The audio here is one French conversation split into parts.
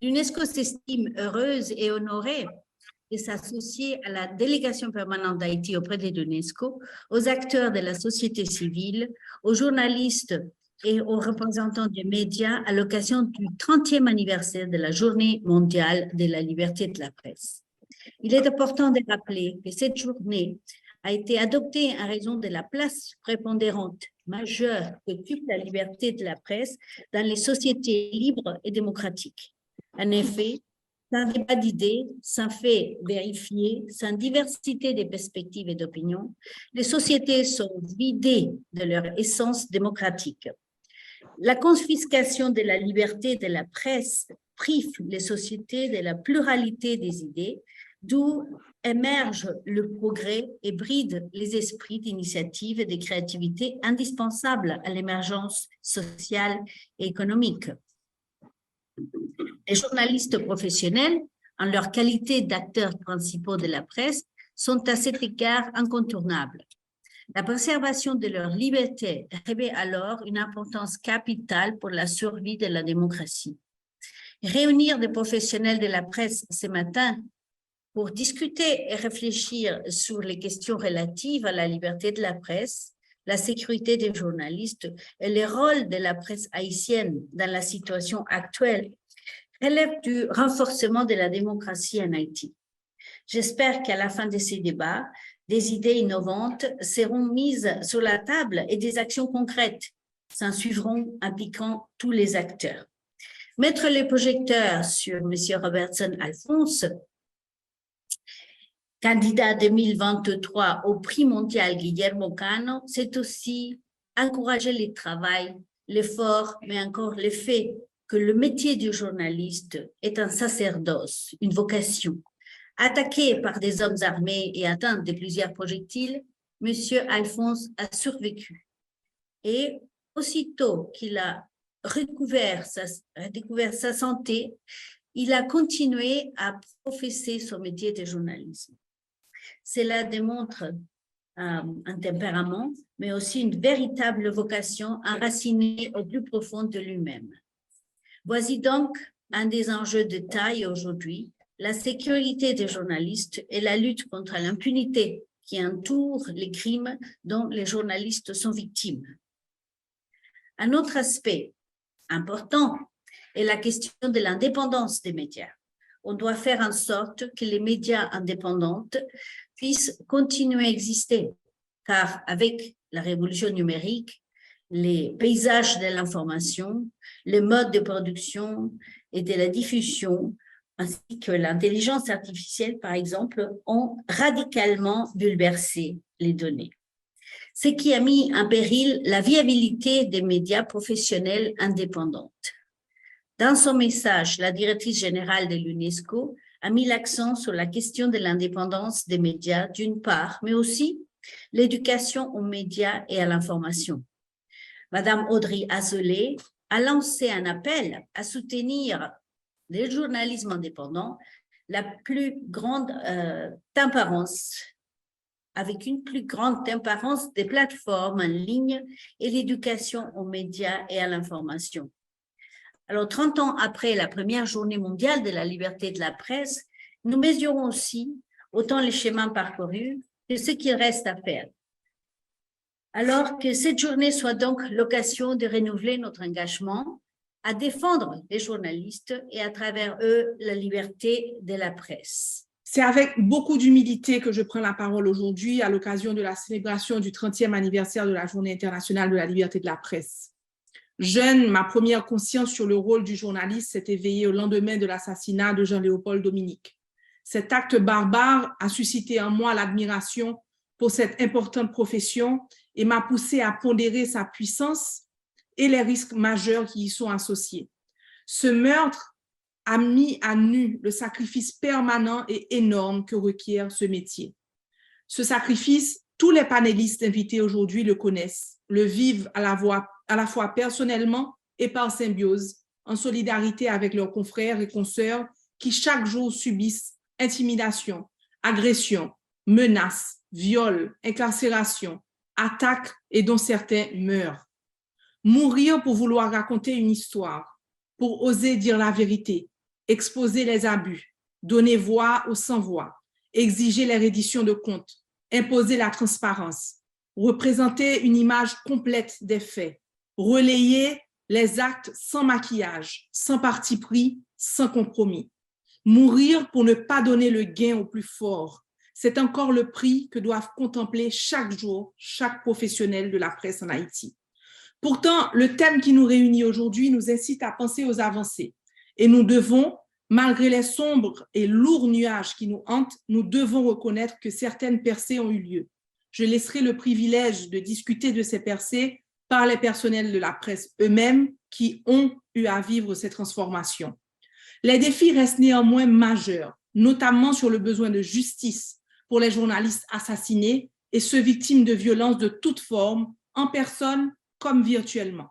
L'UNESCO s'estime heureuse et honorée de s'associer à la délégation permanente d'Haïti auprès de l'UNESCO, aux acteurs de la société civile, aux journalistes et aux représentants des médias à l'occasion du 30e anniversaire de la Journée mondiale de la liberté de la presse. Il est important de rappeler que cette journée a été adoptée en raison de la place prépondérante majeure qu'occupe la liberté de la presse dans les sociétés libres et démocratiques. En effet, sans débat d'idées, sans faits vérifiés, sans diversité des perspectives et d'opinions, les sociétés sont vidées de leur essence démocratique. La confiscation de la liberté de la presse prive les sociétés de la pluralité des idées, d'où émerge le progrès et bride les esprits d'initiative et de créativité indispensables à l'émergence sociale et économique. Les journalistes professionnels, en leur qualité d'acteurs principaux de la presse, sont à cet égard incontournables. La préservation de leur liberté revêt alors une importance capitale pour la survie de la démocratie. Réunir des professionnels de la presse ce matin pour discuter et réfléchir sur les questions relatives à la liberté de la presse, la sécurité des journalistes et le rôle de la presse haïtienne dans la situation actuelle relève du renforcement de la démocratie en Haïti. J'espère qu'à la fin de ces débats, des idées innovantes seront mises sur la table et des actions concrètes s'en suivront impliquant tous les acteurs. Mettre les projecteurs sur M. Robertson Alphonse, candidat 2023 au prix mondial Guillermo Cano, c'est aussi encourager le travail, l'effort, mais encore le fait que le métier du journaliste est un sacerdoce, une vocation. Attaqué par des hommes armés et atteint de plusieurs projectiles, M. Alphonse a survécu. Et aussitôt qu'il a découvert sa santé, il a continué à professer son métier de journalisme. Cela démontre un tempérament, mais aussi une véritable vocation enracinée au plus profond de lui-même. Voici donc un des enjeux de taille aujourd'hui, la sécurité des journalistes et la lutte contre l'impunité qui entoure les crimes dont les journalistes sont victimes. Un autre aspect important est la question de l'indépendance des médias. On doit faire en sorte que les médias indépendants puissent continuer à exister, car avec la révolution numérique, les paysages de l'information, les modes de production et de la diffusion, ainsi que l'intelligence artificielle, par exemple, ont radicalement bouleversé les données. Ce qui a mis en péril la viabilité des médias professionnels indépendants. Dans son message, la directrice générale de l'UNESCO a mis l'accent sur la question de l'indépendance des médias d'une part, mais aussi l'éducation aux médias et à l'information. Madame Audrey Azoulay a lancé un appel à soutenir le journalisme indépendant, la plus grande tempérance, avec une plus grande tempérance des plateformes en ligne et l'éducation aux médias et à l'information. Alors, 30 ans après la première journée mondiale de la liberté de la presse, nous mesurons aussi autant les chemins parcourus que ce qu'il reste à faire. Alors que cette journée soit donc l'occasion de renouveler notre engagement à défendre les journalistes et à travers eux la liberté de la presse. C'est avec beaucoup d'humilité que je prends la parole aujourd'hui à l'occasion de la célébration du 30e anniversaire de la Journée internationale de la liberté de la presse. Jeune, ma première conscience sur le rôle du journaliste s'est éveillée au lendemain de l'assassinat de Jean-Léopold Dominique. Cet acte barbare a suscité en moi l'admiration pour cette importante profession et m'a poussé à pondérer sa puissance et les risques majeurs qui y sont associés. Ce meurtre a mis à nu le sacrifice permanent et énorme que requiert ce métier. Ce sacrifice, tous les panélistes invités aujourd'hui le connaissent, le vivent à la fois personnellement et par symbiose, en solidarité avec leurs confrères et consoeurs qui chaque jour subissent intimidation, agression, menaces, viols, incarcération, attaques et dont certains meurent. Mourir pour vouloir raconter une histoire, pour oser dire la vérité, exposer les abus, donner voix aux sans-voix, exiger les redditions de comptes, imposer la transparence, représenter une image complète des faits, relayer les actes sans maquillage, sans parti pris, sans compromis. Mourir pour ne pas donner le gain au plus fort, c'est encore le prix que doivent contempler chaque jour chaque professionnel de la presse en Haïti. Pourtant, le thème qui nous réunit aujourd'hui nous incite à penser aux avancées et nous devons, malgré les sombres et lourds nuages qui nous hantent, nous devons reconnaître que certaines percées ont eu lieu. Je laisserai le privilège de discuter de ces percées par les personnels de la presse eux-mêmes qui ont eu à vivre ces transformations. Les défis restent néanmoins majeurs, notamment sur le besoin de justice pour les journalistes assassinés et ceux victimes de violences de toute forme, en personne comme virtuellement.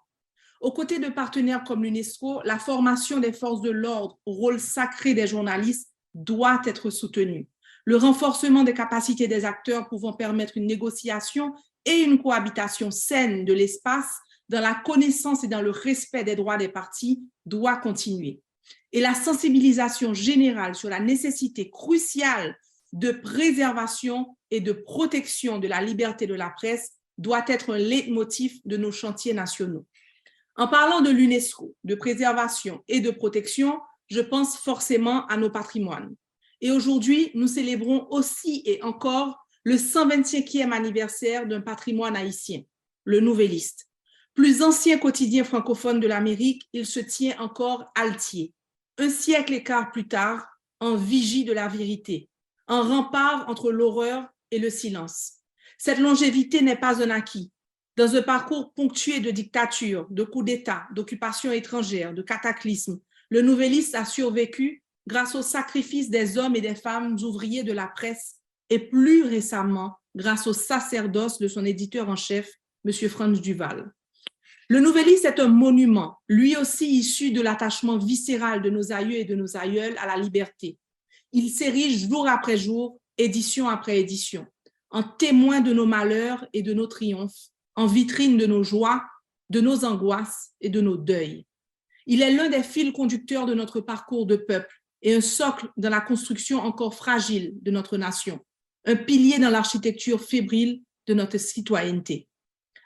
Aux côtés de partenaires comme l'UNESCO, la formation des forces de l'ordre au rôle sacré des journalistes doit être soutenue. Le renforcement des capacités des acteurs pouvant permettre une négociation et une cohabitation saine de l'espace dans la connaissance et dans le respect des droits des parties doit continuer. Et la sensibilisation générale sur la nécessité cruciale de préservation et de protection de la liberté de la presse doit être un leitmotiv de nos chantiers nationaux. En parlant de l'UNESCO, de préservation et de protection, je pense forcément à nos patrimoines. Et aujourd'hui, nous célébrons aussi et encore le 125e anniversaire d'un patrimoine haïtien, le Nouvelliste. Plus ancien quotidien francophone de l'Amérique, il se tient encore altier. Un siècle et quart plus tard, en vigie de la vérité, en rempart entre l'horreur et le silence. Cette longévité n'est pas un acquis. Dans un parcours ponctué de dictatures, de coups d'État, d'occupations étrangères, de cataclysmes, le Nouvelliste a survécu grâce au sacrifice des hommes et des femmes ouvriers de la presse et plus récemment grâce au sacerdoce de son éditeur en chef, M. Franz Duval. Le Nouvelliste est un monument, lui aussi issu de l'attachement viscéral de nos aïeux et de nos aïeules à la liberté. Il s'érige jour après jour, édition après édition, en témoin de nos malheurs et de nos triomphes, en vitrine de nos joies, de nos angoisses et de nos deuils. Il est l'un des fils conducteurs de notre parcours de peuple et un socle dans la construction encore fragile de notre nation, un pilier dans l'architecture fébrile de notre citoyenneté.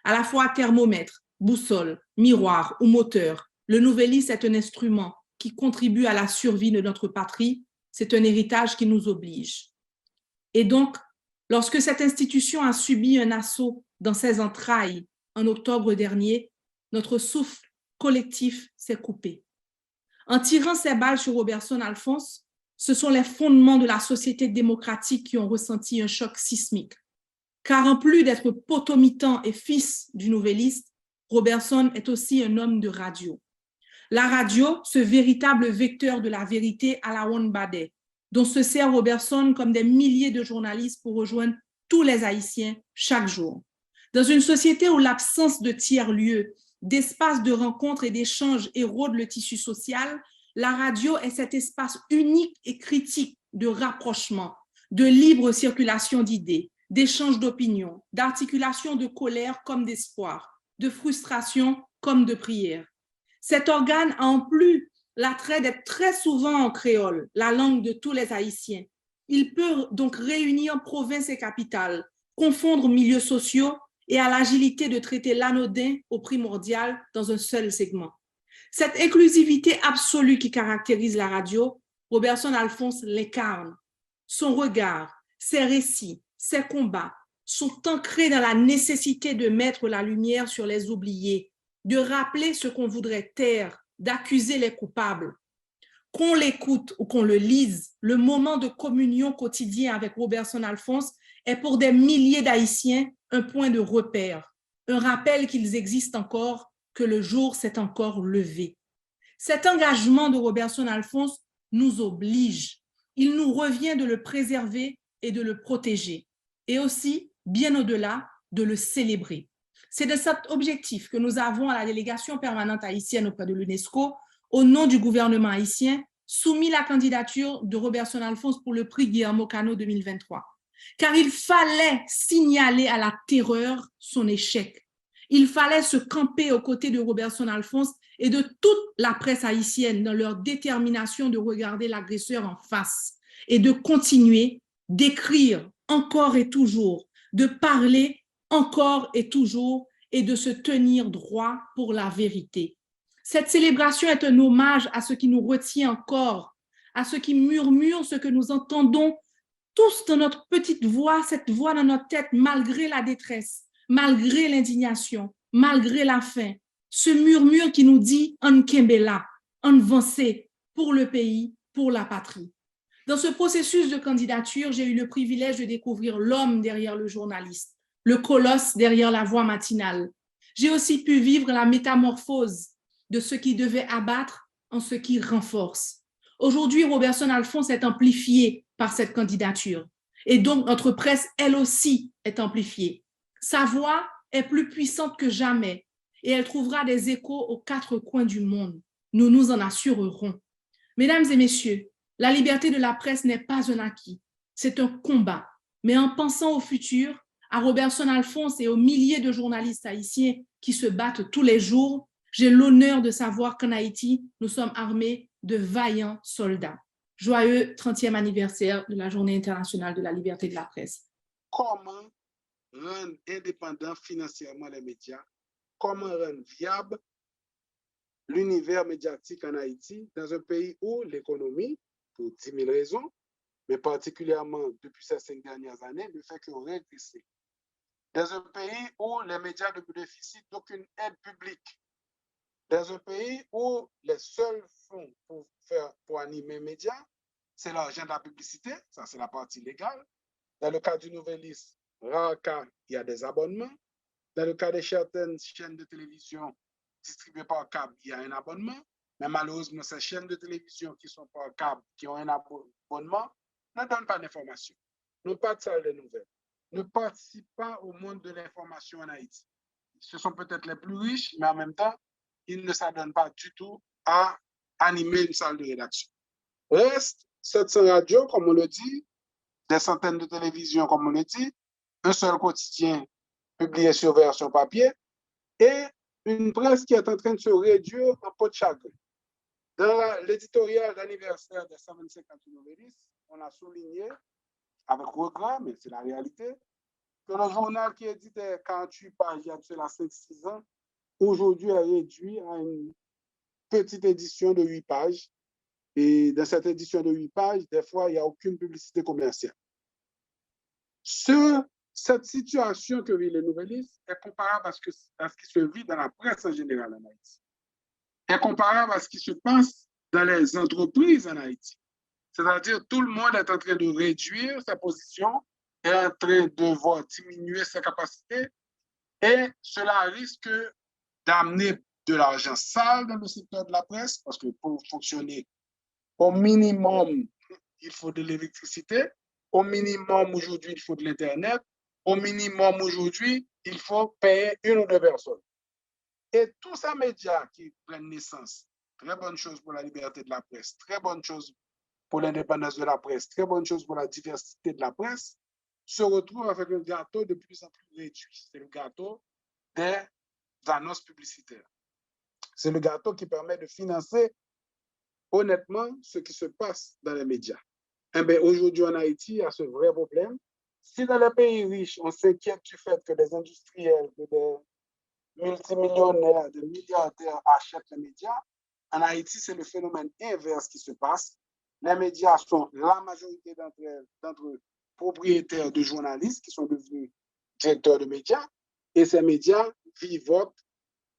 À la fois thermomètre, boussole, miroir ou moteur, le Nouvelliste est un instrument qui contribue à la survie de notre patrie. C'est un héritage qui nous oblige. Et donc, lorsque cette institution a subi un assaut dans ses entrailles en octobre dernier, notre souffle collectif s'est coupé. En tirant ces balles sur Robertson Alphonse, ce sont les fondements de la société démocratique qui ont ressenti un choc sismique. Car en plus d'être potomitan et fils du Nouvelliste, Robertson est aussi un homme de radio. La radio, ce véritable vecteur de la vérité à la Wonbadé, dont se sert Robertson comme des milliers de journalistes pour rejoindre tous les Haïtiens chaque jour. Dans une société où l'absence de tiers-lieux, d'espace de rencontre et d'échange érode le tissu social, la radio est cet espace unique et critique de rapprochement, de libre circulation d'idées, d'échange d'opinions, d'articulation de colère comme d'espoir, de frustration comme de prière. Cet organe a en plus l'attrait d'être très souvent en créole, la langue de tous les Haïtiens. Il peut donc réunir provinces et capitales, confondre milieux sociaux et à l'agilité de traiter l'anodin au primordial dans un seul segment. Cette inclusivité absolue qui caractérise la radio, Robertson Alphonse l'incarne. Son regard, ses récits, ses combats sont ancrés dans la nécessité de mettre la lumière sur les oubliés, de rappeler ce qu'on voudrait taire, d'accuser les coupables. Qu'on l'écoute ou qu'on le lise, le moment de communion quotidien avec Robertson Alphonse est pour des milliers d'Haïtiens un point de repère, un rappel qu'ils existent encore, que le jour s'est encore levé. Cet engagement de Robertson Alphonse nous oblige. Il nous revient de le préserver et de le protéger, et aussi, bien au-delà, de le célébrer. C'est de cet objectif que nous avons à la délégation permanente haïtienne auprès de l'UNESCO, au nom du gouvernement haïtien, soumis la candidature de Robertson Alphonse pour le prix Guillermo Cano 2023. Car il fallait signaler à la terreur son échec. Il fallait se camper aux côtés de Robertson Alphonse et de toute la presse haïtienne dans leur détermination de regarder l'agresseur en face et de continuer d'écrire encore et toujours, de parler encore et toujours et de se tenir droit pour la vérité. Cette célébration est un hommage à ce qui nous retient encore, à ceux qui murmurent ce que nous entendons tous dans notre petite voix, cette voix dans notre tête, malgré la détresse, malgré l'indignation, malgré la faim. Ce murmure qui nous dit « on kembela, on vancé pour le pays, pour la patrie ». Dans ce processus de candidature, j'ai eu le privilège de découvrir l'homme derrière le journaliste, le colosse derrière la voix matinale. J'ai aussi pu vivre la métamorphose de ce qui devait abattre en ce qui renforce. Aujourd'hui, Robertson Alphonse est amplifié par cette candidature. Et donc, notre presse, elle aussi, est amplifiée. Sa voix est plus puissante que jamais et elle trouvera des échos aux quatre coins du monde. Nous nous en assurerons. Mesdames et messieurs, la liberté de la presse n'est pas un acquis, c'est un combat. Mais en pensant au futur, à Robertson Alphonse et aux milliers de journalistes haïtiens qui se battent tous les jours, j'ai l'honneur de savoir qu'en Haïti, nous sommes armés de vaillants soldats. Joyeux 30e anniversaire de la Journée internationale de la liberté de la presse. Comment rendre indépendants financièrement les médias? Comment rendre viable l'univers médiatique en Haïti dans un pays où l'économie, pour 10 000 raisons, mais particulièrement depuis ces 5 dernières années, ne fait que régresser. Dans un pays où les médias ne bénéficient d'aucune aide publique. Dans un pays où les seuls fonds pour animer les médias, c'est l'argent de la publicité, ça c'est la partie légale. Dans le cas du Nouvelliste, rare cas, il y a des abonnements. Dans le cas de certaines chaînes de télévision distribuées par câble, il y a un abonnement. Mais malheureusement, ces chaînes de télévision qui sont par câble, qui ont un abonnement, ne donnent pas d'informations, n'ont pas de salle de nouvelles, ne participent pas au monde de l'information en Haïti. Ce sont peut-être les plus riches, mais en même temps, ils ne s'adonnent pas du tout à animer une salle de rédaction. Reste 700 radios, comme on le dit, des centaines de télévisions, comme on le dit, un seul quotidien publié sur version papier et une presse qui est en train de se réduire en peau de chagrin. Dans l'éditorial d'anniversaire des 125 ans du Nouvelliste, on a souligné, avec regret, mais c'est la réalité, que le journal qui éditait 48 pages il y a 5-6 ans, aujourd'hui est réduit à une petite édition de 8 pages. Et dans cette édition de 8 pages, des fois, il n'y a aucune publicité commerciale. Cette situation que vit le Nouvelliste est comparable à ce qui se vit dans la presse en général en Haïti. Est comparable à ce qui se passe dans les entreprises en Haïti. C'est-à-dire tout le monde est en train de réduire sa position, est en train de voir diminuer sa capacité et cela risque d'amener de l'argent sale dans le secteur de la presse parce que pour fonctionner au minimum, il faut de l'électricité. Au minimum, aujourd'hui, il faut de l'Internet. Au minimum, aujourd'hui, il faut payer 1 ou 2 personnes. Et tous ces médias qui prennent naissance, très bonne chose pour la liberté de la presse, très bonne chose pour l'indépendance de la presse, très bonne chose pour la diversité de la presse, se retrouvent avec un gâteau de plus en plus réduit. C'est le gâteau des annonces publicitaires. C'est le gâteau qui permet de financer honnêtement ce qui se passe dans les médias. Eh bien, aujourd'hui en Haïti, il y a ce vrai problème. Si dans les pays riches, on s'inquiète du fait que des industriels, que des multimillionnaires, des milliardaires achètent les médias, en Haïti, c'est le phénomène inverse qui se passe. Les médias sont la majorité d'entre eux propriétaires de journalistes qui sont devenus directeurs de médias, et ces médias vivotent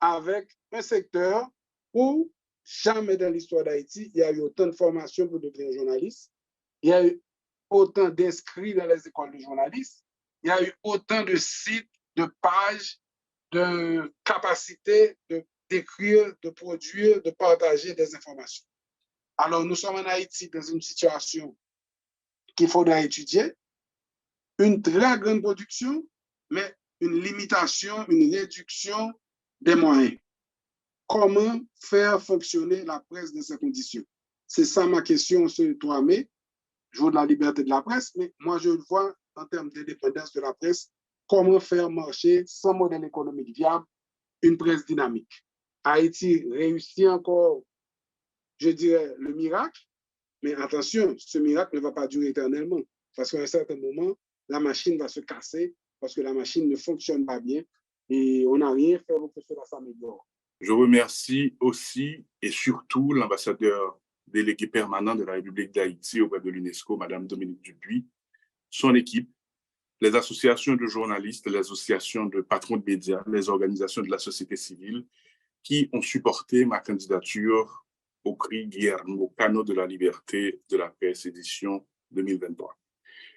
avec un secteur où jamais dans l'histoire d'Haïti, il y a eu autant de formations pour devenir journaliste, il y a eu autant d'inscrits dans les écoles de journalistes, il y a eu autant de sites, de pages, de capacités d'écrire, de produire, de partager des informations. Alors, nous sommes en Haïti dans une situation qu'il faudra étudier, une très grande production, mais une limitation, une réduction des moyens. Comment faire fonctionner la presse dans ces conditions? C'est ça ma question ce 3 mai, jour de la liberté de la presse, mais moi je le vois en termes d'indépendance de la presse, comment faire marcher sans modèle économique viable une presse dynamique. Haïti réussit encore, je dirais, le miracle, mais attention, ce miracle ne va pas durer éternellement, parce qu'à un certain moment, la machine va se casser, parce que la machine ne fonctionne pas bien, et on n'a rien fait pour que cela s'améliore. Je remercie aussi et surtout l'ambassadeur délégué permanent de la République d'Haïti auprès de l'UNESCO, Mme Dominique Dupuis, son équipe, les associations de journalistes, les associations de patrons de médias, les organisations de la société civile qui ont supporté ma candidature au prix Guillermo Cano de la liberté de la presse édition 2023.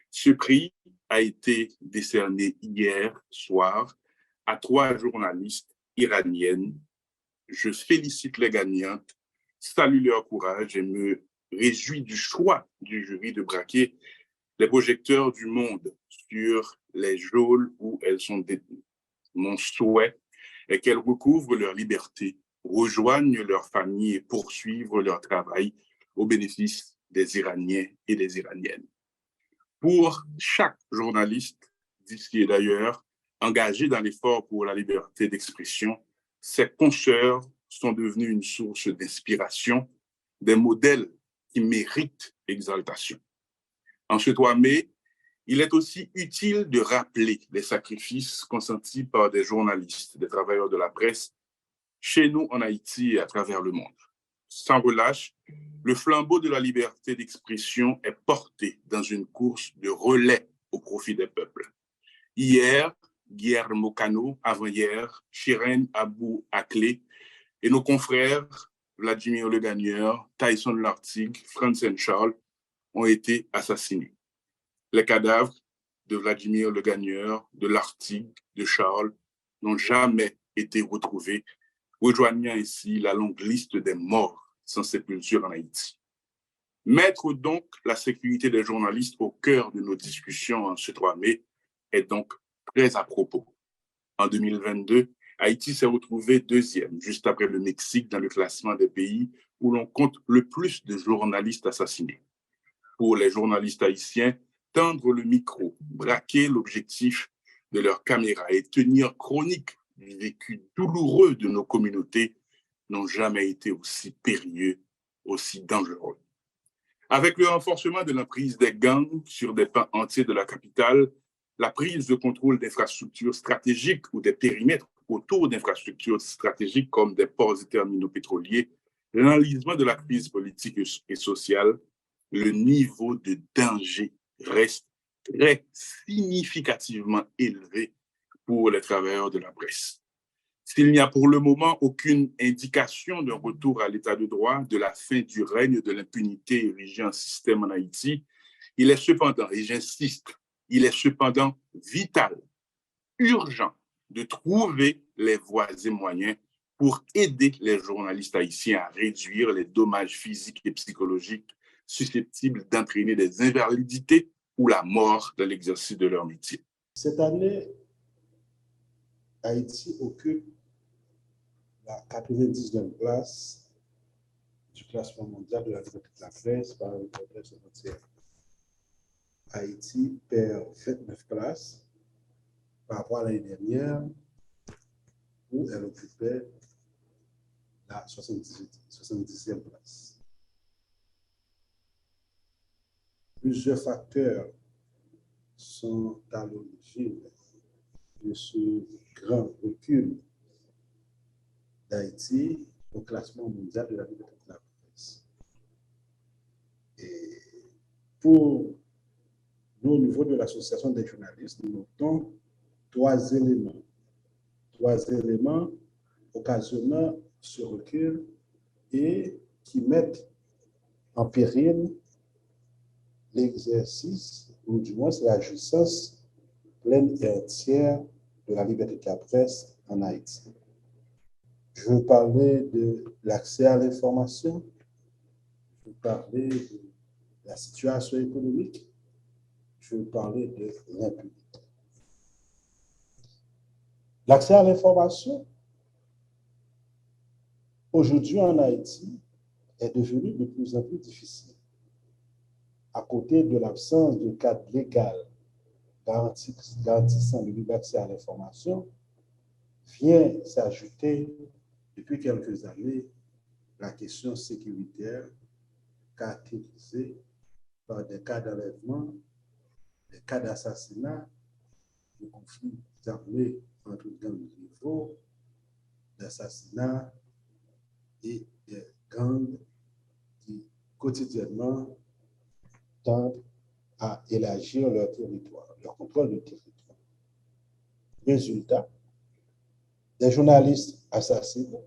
Ce prix a été décerné hier soir à 3 journalistes iraniennes. Je félicite les gagnantes, salue leur courage et me réjouis du choix du jury de braquer les projecteurs du monde sur les geôles où elles sont détenues. Mon souhait est qu'elles recouvrent leur liberté, rejoignent leurs familles et poursuivent leur travail au bénéfice des Iraniens et des Iraniennes. Pour chaque journaliste d'ici et d'ailleurs engagé dans l'effort pour la liberté d'expression, ces consoeurs sont devenus une source d'inspiration, des modèles qui méritent exaltation. En ce 3 mai, il est aussi utile de rappeler les sacrifices consentis par des journalistes, des travailleurs de la presse, chez nous en Haïti et à travers le monde. Sans relâche, le flambeau de la liberté d'expression est porté dans une course de relais au profit des peuples. Hier, Guillermo Cano, avant-hier, Shirin Abou Akleh et nos confrères Vladimir Le Gagneur, Tyson Lartigue, Francine Charles ont été assassinés. Les cadavres de Vladimir Le Gagneur, de Lartigue, de Charles n'ont jamais été retrouvés, rejoignant ainsi la longue liste des morts sans sépulture en Haïti. Mettre donc la sécurité des journalistes au cœur de nos discussions en ce 3 mai est donc très à propos. En 2022, Haïti s'est retrouvé 2e, juste après le Mexique, dans le classement des pays où l'on compte le plus de journalistes assassinés. Pour les journalistes haïtiens, tendre le micro, braquer l'objectif de leur caméra et tenir chronique du vécu douloureux de nos communautés n'ont jamais été aussi périlleux, aussi dangereux. Avec le renforcement de l'emprise des gangs sur des pans entiers de la capitale, la prise de contrôle d'infrastructures stratégiques ou des périmètres autour d'infrastructures stratégiques comme des ports et terminaux pétroliers, l'enlisement de la crise politique et sociale, le niveau de danger reste très significativement élevé pour les travailleurs de la presse. S'il n'y a pour le moment aucune indication d'un retour à l'état de droit, de la fin du règne de l'impunité érigée en système en Haïti, il est cependant, et j'insiste, il est cependant vital, urgent de trouver les voies et moyens pour aider les journalistes haïtiens à réduire les dommages physiques et psychologiques susceptibles d'entraîner des invalidités ou la mort dans l'exercice de leur métier. Cette année, Haïti occupe la 99e place du classement mondial de la liberté de la presse par le Reporters sans frontières. Haïti perd 29 places par rapport à l'année dernière où elle occupait la 70e place. Plusieurs facteurs sont à l'origine de ce grand recul d'Haïti au classement mondial de la liberté de la presse. Et pour nous, au niveau de l'association des journalistes, nous notons 3 éléments. 3 éléments occasionnant ce recul et qui mettent en péril l'exercice, ou du moins la jouissance pleine et entière de la liberté de la presse en Haïti. Je veux parler de l'accès à l'information, je veux parler de la situation économique, je veux parler de l'impunité. L'accès à l'information, aujourd'hui en Haïti, est devenu de plus en plus difficile. À côté de l'absence de cadre légal garantissant le libre accès à l'information, vient s'ajouter depuis quelques années la question sécuritaire caractérisée par des cas d'enlèvement, des cas d'assassinat, de conflits armés entre gangs rivaux, d'assassinats et des gangs qui quotidiennement tendent à élargir leur territoire, leur contrôle du territoire. Résultat, des journalistes assassinés,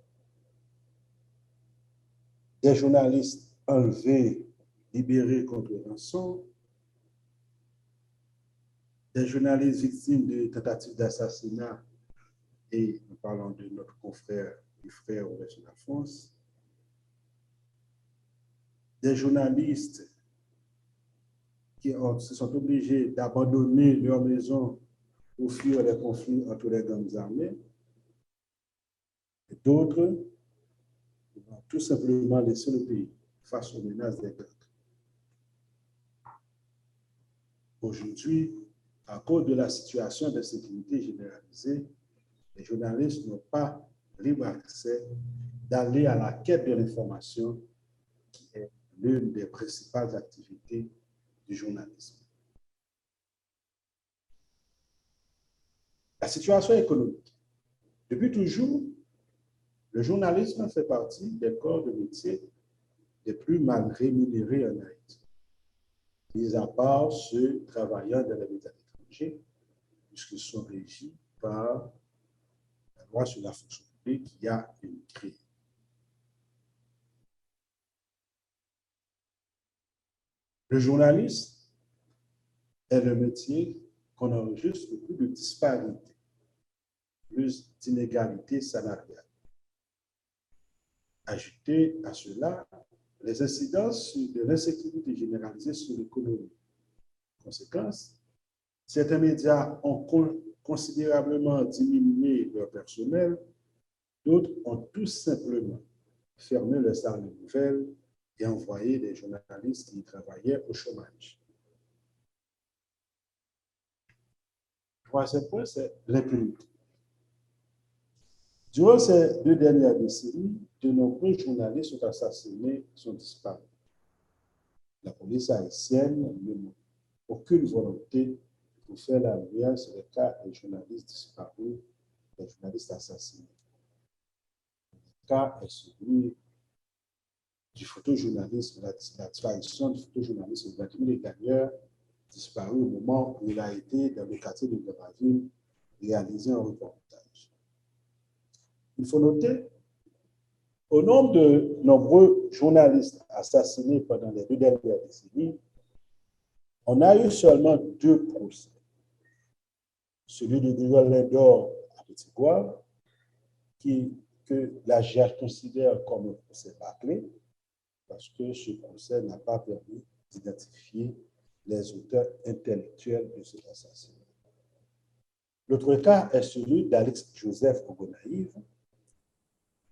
des journalistes enlevés, libérés contre rançon, des journalistes victimes de tentatives d'assassinat, et nous parlons de notre confrère du frère au reste de la France, des journalistes qui se sont obligés d'abandonner leur maison pour fuir les conflits entre les gangs armés, et d'autres qui vont tout simplement laisser le pays face aux menaces des gangs. Aujourd'hui, à cause de la situation de sécurité généralisée, les journalistes n'ont pas libre accès d'aller à la quête de l'information, qui est l'une des principales activités du journalisme. La situation économique. Depuis toujours, le journalisme fait partie des corps de métier les plus mal rémunérés en Haïti, mis à part ceux travaillant dans les médias étrangers, puisqu'ils sont régis par la loi sur la fonction publique qui a été créée. Le journalisme est le métier qu'on enregistre le plus de disparités, plus d'inégalités salariales. Ajouter à cela les incidences de l'insécurité généralisée sur l'économie. Conséquence, certains médias ont considérablement diminué leur personnel, d'autres ont tout simplement fermé leur salle de nouvelles et envoyé des journalistes qui y travaillaient au chômage. Troisième point, c'est l'impunité. Durant ces 2 dernières décennies, de nombreux journalistes sont assassinés, sont disparus. La police haïtienne ne montre aucune volonté de faire la lumière sur les cas des journalistes disparus, des journalistes assassinés. Le cas est celui du photojournaliste, la disparition du photojournaliste Vladimir Gagneur, disparu au moment où il a été dans le quartier de Graville réalisé un reportage. Il faut noter, au nombre de nombreux journalistes assassinés pendant les 2 dernières décennies, on a eu seulement 2 procès. Celui de Grégoire Lindor à Petit-Goâve, que la GIH considère comme un procès bâclé, parce que ce procès n'a pas permis d'identifier les auteurs intellectuels de cet assassinat. L'autre cas est celui d'Alex Joseph Ogonaïve,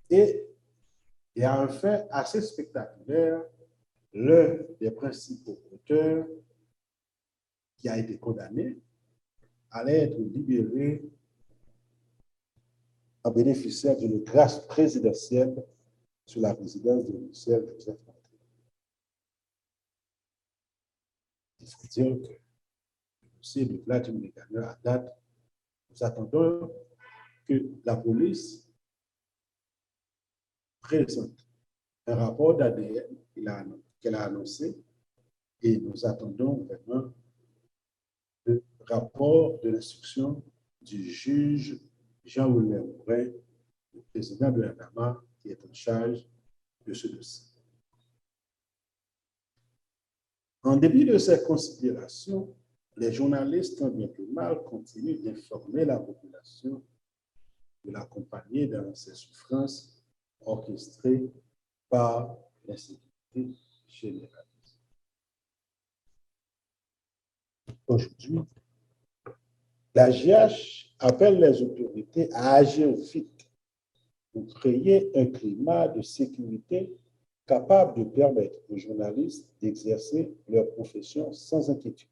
et il y a un fait assez spectaculaire. L'un des principaux auteurs qui a été condamné allait être libéré en bénéficiant d'une grâce présidentielle sous la présidence de Michel Joseph Martel. Il faut dire que le dossier de Vladimir Gagneur à date, nous attendons que la police présente un rapport d'ADN qu'elle a annoncé, et nous attendons vraiment le rapport de l'instruction du juge Jean-Wilmer Mourin, le président de la NAMA, qui est en charge de ce dossier. En dépit de ces considérations, les journalistes, tant bien que mal, continuent d'informer la population, de l'accompagner dans ses souffrances orchestrées par l'insécurité généralisée. Aujourd'hui, la GIH appelle les autorités à agir vite pour créer un climat de sécurité capable de permettre aux journalistes d'exercer leur profession sans inquiétude.